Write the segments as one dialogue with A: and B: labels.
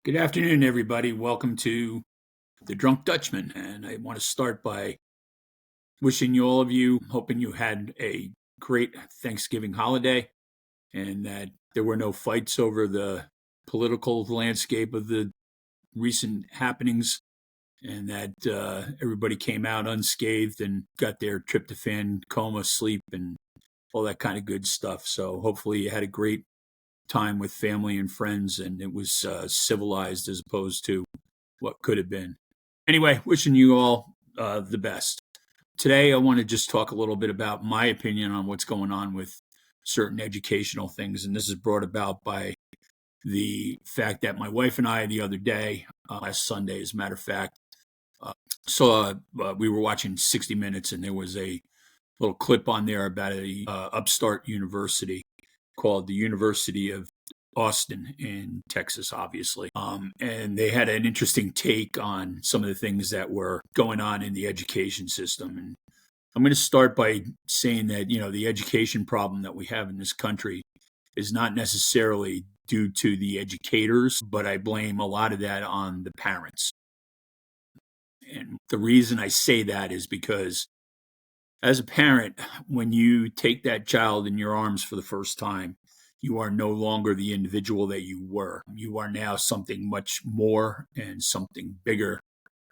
A: Good afternoon, everybody. Welcome to the Drunk Dutchman. And I want to start by wishing all of you, hoping you had a great Thanksgiving holiday and that there were no fights over the political landscape of the recent happenings and that everybody came out unscathed and got their tryptophan coma sleep and all that kind of good stuff. So hopefully you had a great time with family and friends and it was civilized as opposed to what could have been. Anyway, wishing you all the best. Today, I want to just talk a little bit about my opinion on what's going on with certain educational things. And this is brought about by the fact that my wife and I, the other day, last Sunday, as a matter of fact, saw we were watching 60 Minutes, and there was a little clip on there about a upstart university called the University of Austin in Texas, obviously. And they had an interesting take on some of the things that were going on in the education system. And I'm going to start by saying that, the education problem that we have in this country is not necessarily due to the educators, but I blame a lot of that on the parents. And the reason I say that is because as a parent, when you take that child in your arms for the first time, you are no longer the individual that you were. You are now something much more and something bigger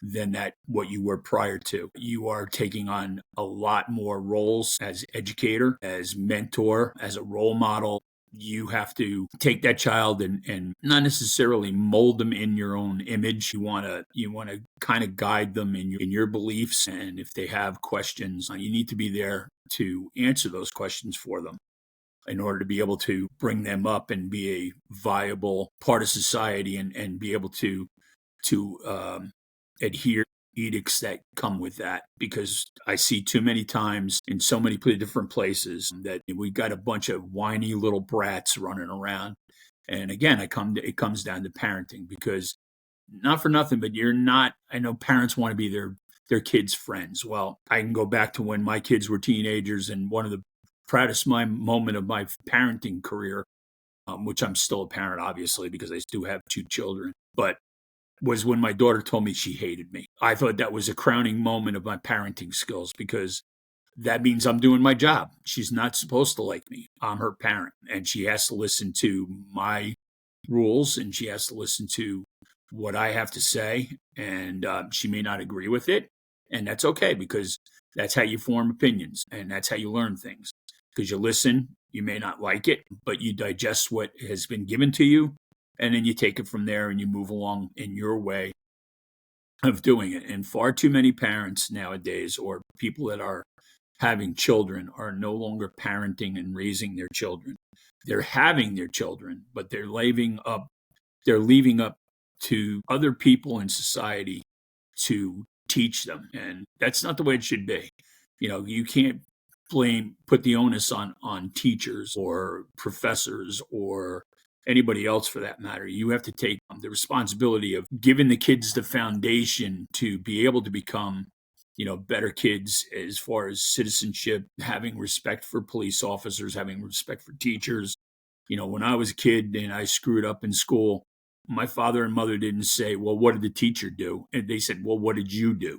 A: than what you were prior to. You are taking on a lot more roles as educator, as mentor, as a role model. You have to take that child and not necessarily mold them in your own image. You want to kind of guide them in your beliefs, and if they have questions, you need to be there to answer those questions for them in order to be able to bring them up and be a viable part of society and be able to adhere edicts that come with that, because I see too many times in so many different places that we got a bunch of whiny little brats running around. And again, it comes down to parenting, because not for nothing, but I know parents want to be their kids' friends. Well, I can go back to when my kids were teenagers, and one of the proudest moment of my parenting career, which I'm still a parent, obviously, because I do have two children, but was when my daughter told me she hated me. I thought that was a crowning moment of my parenting skills, because that means I'm doing my job. She's not supposed to like me. I'm her parent, and she has to listen to my rules, and she has to listen to what I have to say, and she may not agree with it, and that's okay, because that's how you form opinions, and that's how you learn things. Because you listen, you may not like it, but you digest what has been given to you, and then you take it from there and you move along in your way of doing it. And far too many parents nowadays, or people that are having children, are no longer parenting and raising their children. They're having their children, but they're leaving up to other people in society to teach them. And that's not the way it should be. You can't put the onus on teachers or professors or anybody else for that matter. You have to take the responsibility of giving the kids the foundation to be able to become, better kids as far as citizenship, having respect for police officers, having respect for teachers. When I was a kid and I screwed up in school, my father and mother didn't say, well, what did the teacher do? And they said, well, what did you do?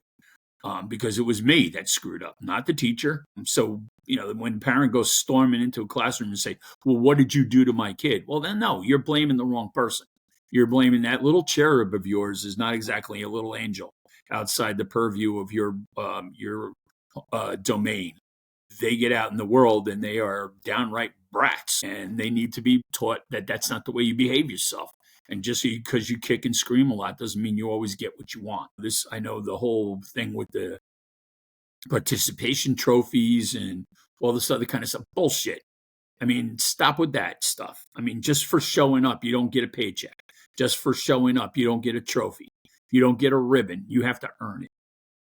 A: Because it was me that screwed up, not the teacher. So, when a parent goes storming into a classroom and say, well, what did you do to my kid? Well, then no, you're blaming the wrong person. You're blaming that little cherub of yours is not exactly a little angel outside the purview of your domain. They get out in the world and they are downright brats, and they need to be taught that that's not the way you behave yourself. And just because you kick and scream a lot doesn't mean you always get what you want. I know the whole thing with the participation trophies and all this other kind of stuff, bullshit. I mean, stop with that stuff. I mean, just for showing up, you don't get a paycheck. Just for showing up, you don't get a trophy. You don't get a ribbon. You have to earn it.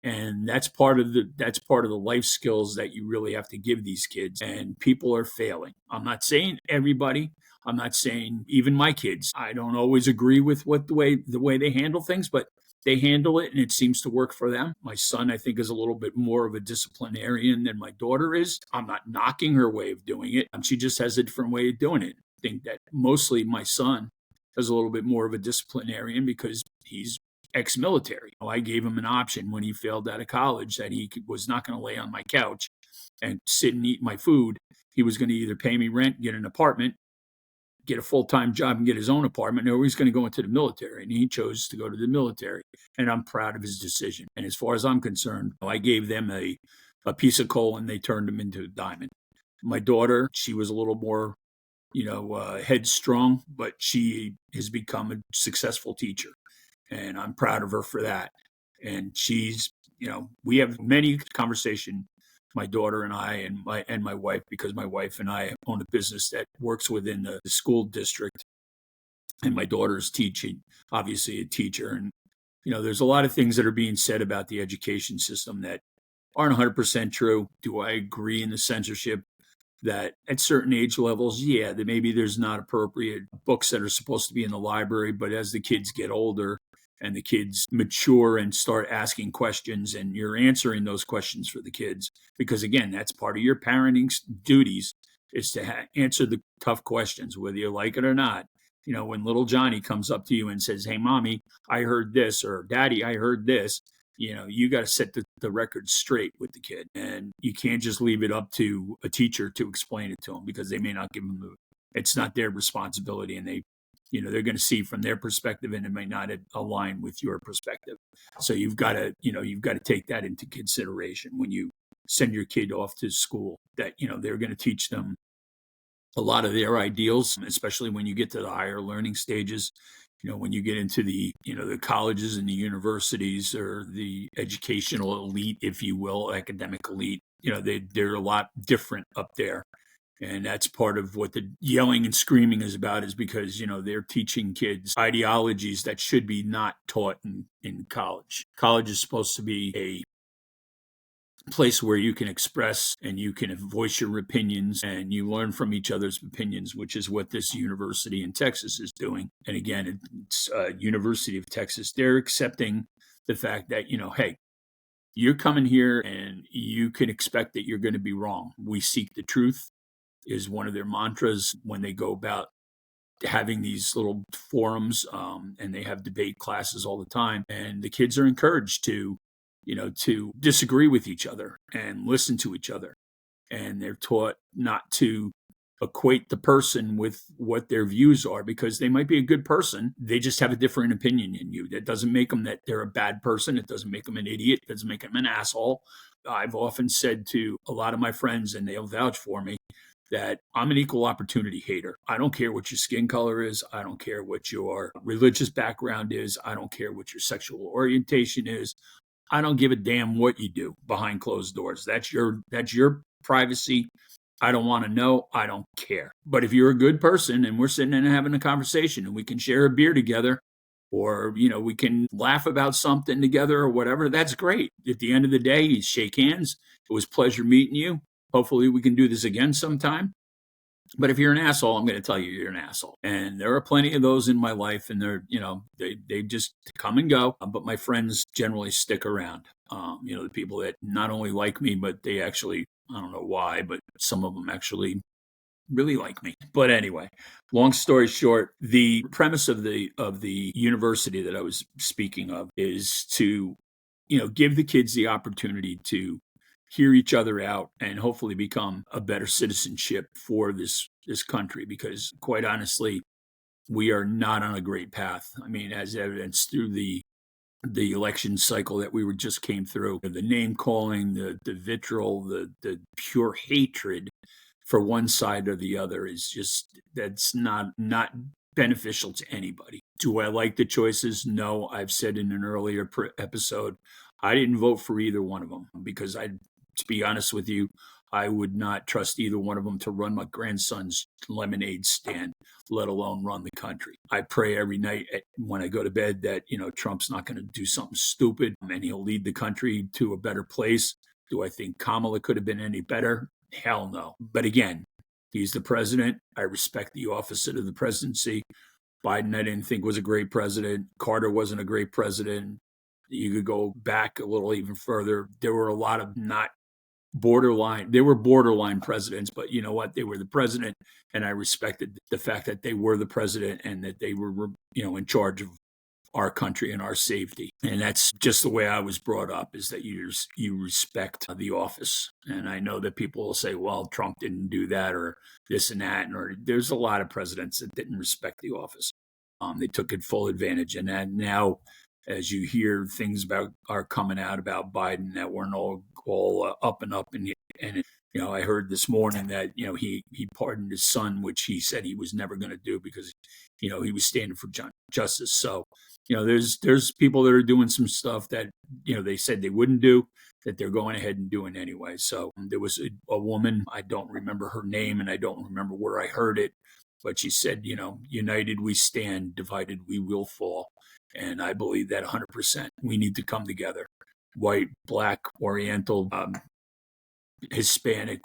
A: And that's part of the life skills that you really have to give these kids. And people are failing. I'm not saying everybody. I'm not saying even my kids. I don't always agree with the way they handle things, but they handle it and it seems to work for them. My son, I think, is a little bit more of a disciplinarian than my daughter is. I'm not knocking her way of doing it. She just has a different way of doing it. I think that mostly my son as a little bit more of a disciplinarian because he's ex-military. I gave him an option when he failed out of college that was not going to lay on my couch and sit and eat my food. He was going to either pay me rent, get an apartment, get a full-time job and get his own apartment, or he's going to go into the military. And he chose to go to the military. And I'm proud of his decision. And as far as I'm concerned, I gave them a piece of coal and they turned him into a diamond. My daughter, she was a little more, headstrong, but she has become a successful teacher. And I'm proud of her for that. And she's, we have many conversations, my daughter and I and my wife, because my wife and I own a business that works within the school district, and my daughter's teaching, obviously a teacher. And, there's a lot of things that are being said about the education system that aren't 100% true. Do I agree in the censorship that at certain age levels, yeah, that maybe there's not appropriate books that are supposed to be in the library, but as the kids get older and the kids mature and start asking questions and you're answering those questions for the kids, because again, that's part of your parenting duties is to answer the tough questions, whether you like it or not. When little Johnny comes up to you and says, "Hey, mommy, I heard this," or "Daddy, I heard this," you got to set the record straight with the kid. And you can't just leave it up to a teacher to explain it to them because they may not give them it's not their responsibility. And they're going to see from their perspective and it may not align with your perspective. So you've got to take that into consideration when you send your kid off to school, that, they're going to teach them a lot of their ideals, especially when you get to the higher learning stages. When you get into the colleges and the universities or the educational elite, if you will, academic elite, they're a lot different up there. And that's part of what the yelling and screaming is about, is because, they're teaching kids ideologies that should be not taught in college. College is supposed to be a place where you can express and you can voice your opinions and you learn from each other's opinions, which is what this university in Texas is doing. And again, it's University of Texas. They're accepting the fact that, hey, you're coming here and you can expect that you're going to be wrong. We seek the truth is one of their mantras when they go about having these little forums, and they have debate classes all the time. And the kids are encouraged to disagree with each other and listen to each other. And they're taught not to equate the person with what their views are, because they might be a good person. They just have a different opinion than you. That doesn't make them that they're a bad person. It doesn't make them an idiot. It doesn't make them an asshole. I've often said to a lot of my friends, and they'll vouch for me, that I'm an equal opportunity hater. I don't care what your skin color is. I don't care what your religious background is. I don't care what your sexual orientation is. I don't give a damn what you do behind closed doors. That's your privacy. I don't want to know. I don't care. But if you're a good person and we're sitting and having a conversation and we can share a beer together, or, we can laugh about something together or whatever, that's great. At the end of the day, you shake hands. It was a pleasure meeting you. Hopefully we can do this again sometime. But if you're an asshole, I'm going to tell you you're an asshole. And there are plenty of those in my life, and they just come and go. But my friends generally stick around. The people that not only like me, but they actually, I don't know why, but some of them actually really like me. But anyway, long story short, the premise of the university that I was speaking of is to, give the kids the opportunity to hear each other out and hopefully become a better citizenship for this country, because quite honestly, we are not on a great path. I mean, as evidenced through the election cycle that we just came through, the name calling, the vitriol, the pure hatred for one side or the other is just, that's not beneficial to anybody. Do I like the choices? No. I've said in an earlier episode, I didn't vote for either one of them because to be honest with you, I would not trust either one of them to run my grandson's lemonade stand, let alone run the country. I pray every night when I go to bed that, Trump's not going to do something stupid and he'll lead the country to a better place. Do I think Kamala could have been any better? Hell no. But again, he's the president. I respect the office of the presidency. Biden, I didn't think was a great president. Carter wasn't a great president. You could go back a little even further. There were a lot of not borderline. They were borderline presidents, but you know what? They were the president, and I respected the fact that they were the president and that they were, in charge of our country and our safety. And that's just the way I was brought up, is that you respect the office. And I know that people will say, well, Trump didn't do that or this and that. Or there's a lot of presidents that didn't respect the office. They took it full advantage. And now, as you hear things are coming out about Biden that weren't all up and up, and I heard this morning that he pardoned his son, which he said he was never going to do because he was standing for justice. So there's people that are doing some stuff that they said they wouldn't do, that they're going ahead and doing anyway. So there was a woman, I don't remember her name and I don't remember where I heard it, but she said, united we stand, divided we will fall. And I believe that 100%. We need to come together. White, black, Oriental, Hispanic,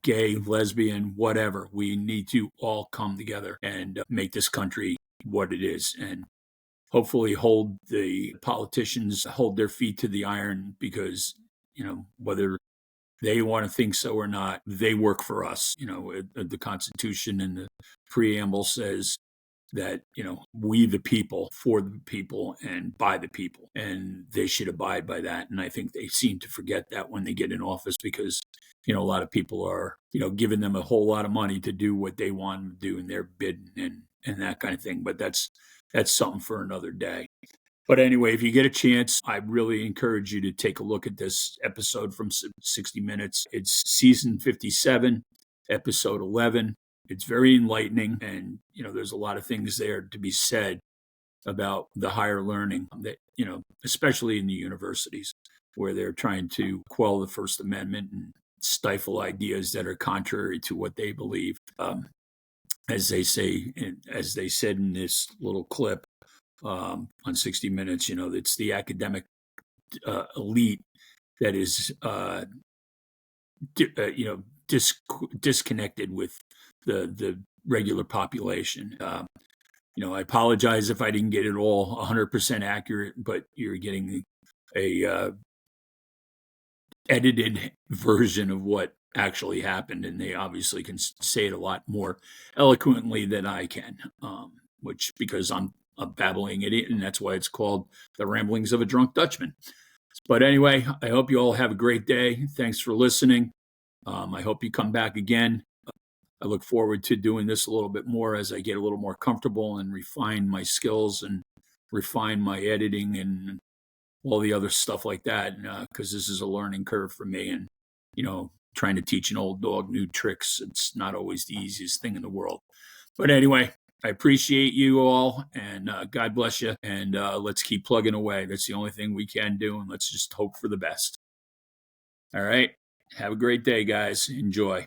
A: gay, lesbian, whatever. We need to all come together and make this country what it is. And hopefully hold the politicians, hold their feet to the iron, because, whether they want to think so or not, they work for us. The Constitution and the preamble says that, we the people, for the people, and by the people, and they should abide by that. And I think they seem to forget that when they get in office, because, a lot of people are, giving them a whole lot of money to do what they want to do, and they're bidding and that kind of thing. But that's something for another day. But anyway, if you get a chance, I really encourage you to take a look at this episode from 60 Minutes. It's season 57, episode 11. It's very enlightening. And, there's a lot of things there to be said about the higher learning that, especially in the universities, where they're trying to quell the First Amendment and stifle ideas that are contrary to what they believe. As they say, as they said in this little clip on 60 Minutes, it's the academic elite that is, disconnected with the regular population. I apologize if I didn't get it all 100% accurate, but you're getting a edited version of what actually happened, and they obviously can say it a lot more eloquently than I can, which because I'm a babbling idiot, and that's why it's called The Ramblings of a Drunk Dutchman. But anyway, I hope you all have a great day. Thanks for listening. I hope you come back again. I look forward to doing this a little bit more as I get a little more comfortable and refine my skills and refine my editing and all the other stuff like that, because this is a learning curve for me. And, trying to teach an old dog new tricks, it's not always the easiest thing in the world. But anyway, I appreciate you all, and God bless you. And let's keep plugging away. That's the only thing we can do, and let's just hope for the best. All right. Have a great day, guys. Enjoy.